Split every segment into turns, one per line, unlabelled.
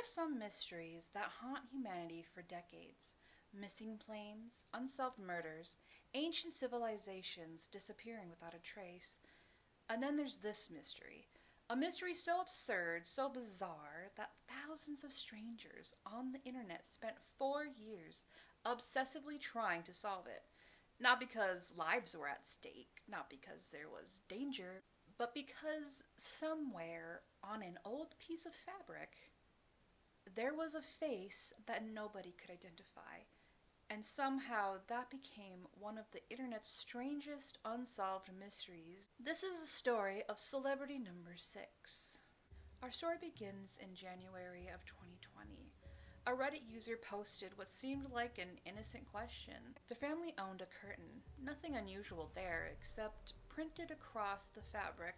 are some mysteries that haunt humanity for decades. Missing planes, unsolved murders, ancient civilizations disappearing without a trace. And then there's this mystery. A mystery so absurd, so bizarre, that thousands of strangers on the internet spent 4 years obsessively trying to solve it. Not because lives were at stake, not because there was danger, but because somewhere on an old piece of fabric, there was a face that nobody could identify. And somehow that became one of the internet's strangest unsolved mysteries. This is the story of celebrity number 6. Our story begins in January of 2020. A Reddit user posted what seemed like an innocent question. The family owned a curtain. Nothing unusual there, except printed across the fabric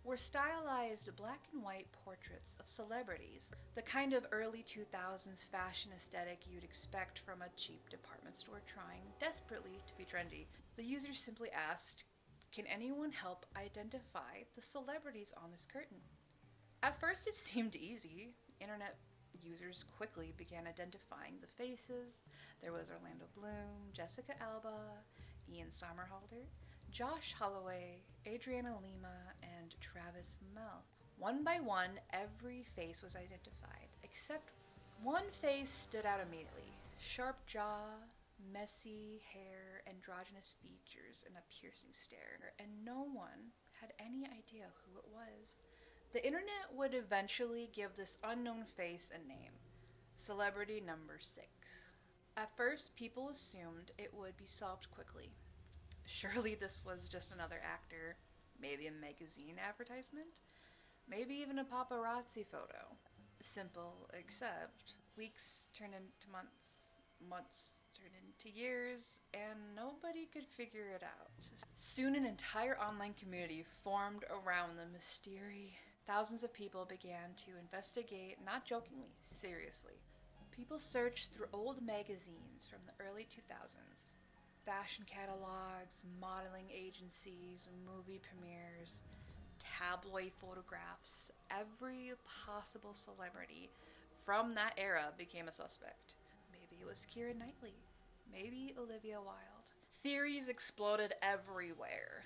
were stylized black and white portraits of celebrities, the kind of early 2000s fashion aesthetic you'd expect from a cheap department store trying desperately to be trendy. The user simply asked, "Can anyone help identify the celebrities on this curtain?" At first it seemed easy. Internet users quickly began identifying the faces. There was Orlando Bloom, Jessica Alba, Ian Somerhalder, Josh Holloway, Adriana Lima, and Travis Fimmel. One by one, every face was identified, except one face stood out immediately. Sharp jaw, messy hair, androgynous features, and a piercing stare, and no one had any idea who it was. The internet would eventually give this unknown face a name: Celebrity Number 6. At first, people assumed it would be solved quickly. Surely this was just another actor, maybe a magazine advertisement, maybe even a paparazzi photo. Simple, except weeks turned into months, months turned into years, and nobody could figure it out. Soon an entire online community formed around the mystery. Thousands of people began to investigate, not jokingly, seriously. People searched through old magazines from the early 2000s. Fashion catalogs, modeling agencies, movie premieres, tabloid photographs. Every possible celebrity from that era became a suspect. Maybe it was Keira Knightley. Maybe Olivia Wilde. Theories exploded everywhere.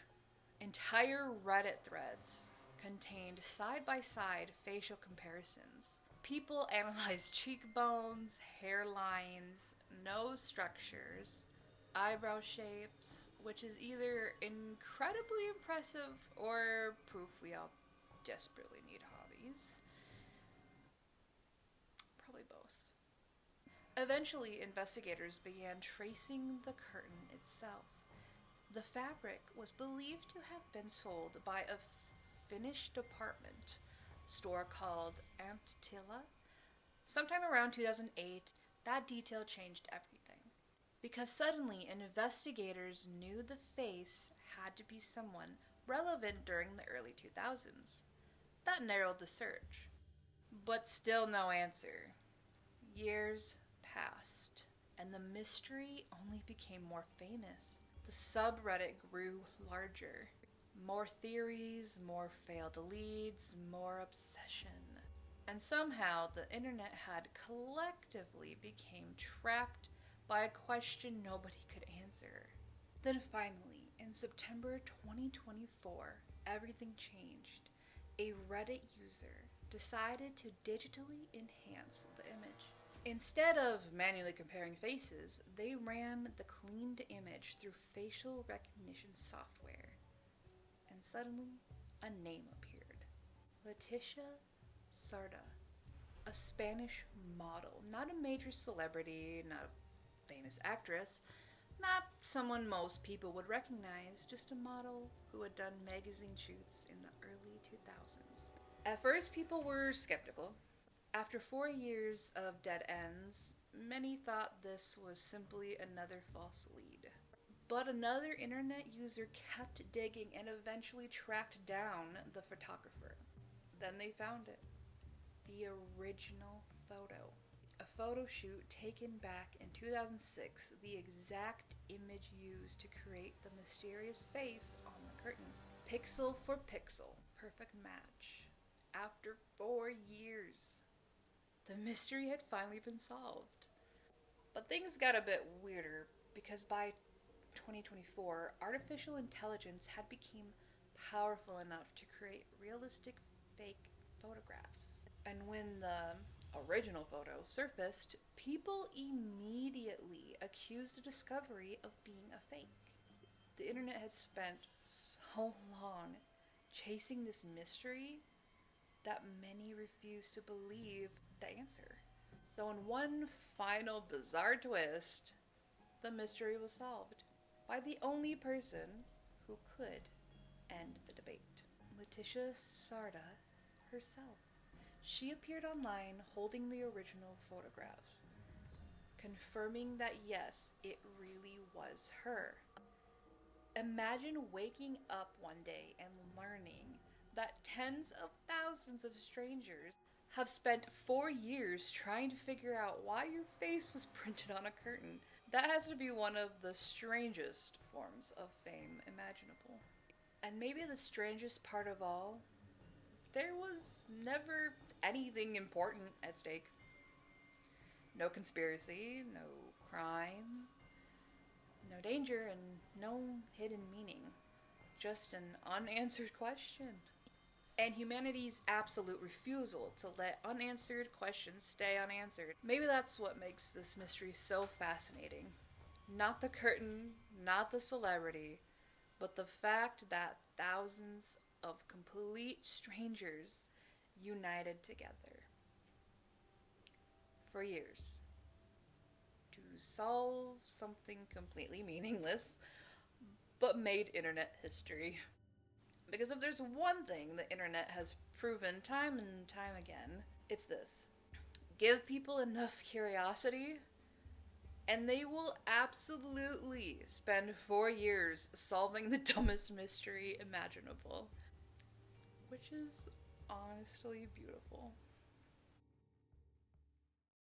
Entire Reddit threads contained side-by-side facial comparisons. People analyzed cheekbones, hairlines, nose structures, eyebrow shapes, which is either incredibly impressive or proof we all desperately need hobbies. Probably both. Eventually, investigators began tracing the curtain itself. The fabric was believed to have been sold by a Finnish department store called Anttila. Sometime around 2008, that detail changed everything. Because suddenly investigators knew the face had to be someone relevant during the early 2000s. That narrowed the search. But still no answer. Years passed, and the mystery only became more famous. The subreddit grew larger. More theories, more failed leads, more obsession. And somehow the internet had collectively become trapped by a question nobody could answer. Then finally, in September 2024, everything changed. A Reddit user decided to digitally enhance the image. Instead of manually comparing faces, they ran the cleaned image through facial recognition software. And suddenly, a name appeared. Leticia Sarda, a Spanish model, not a major celebrity, not a famous actress, not someone most people would recognize, just a model who had done magazine shoots in the early 2000s. At first, people were skeptical. After 4 years of dead ends, many thought this was simply another false lead. But another internet user kept digging and eventually tracked down the photographer. Then they found it. The original photo. A photo shoot taken back in 2006, the exact image used to create the mysterious face on the curtain. Pixel for pixel. Perfect match. After 4 years. The mystery had finally been solved. But things got a bit weirder because by 2024, artificial intelligence had become powerful enough to create realistic fake photographs. And when the original photo surfaced, people immediately accused the discovery of being a fake. The internet had spent so long chasing this mystery that many refused to believe the answer. So, in one final bizarre twist, the mystery was solved by the only person who could end the debate, Letitia Sarda herself. She appeared online holding the original photograph, confirming that yes, it really was her. Imagine waking up one day and learning that tens of thousands of strangers have spent 4 years trying to figure out why your face was printed on a curtain. That has to be one of the strangest forms of fame imaginable. And maybe the strangest part of all, there was never anything important at stake. No conspiracy, no crime, no danger, and no hidden meaning. Just an unanswered question. And humanity's absolute refusal to let unanswered questions stay unanswered. Maybe that's what makes this mystery so fascinating. Not the curtain, not the celebrity, but the fact that thousands of complete strangers united together for years to solve something completely meaningless, but made internet history. Because if there's one thing the internet has proven time and time again, it's this. Give people enough curiosity, and they will absolutely spend 4 years solving the dumbest mystery imaginable. Which is honestly beautiful.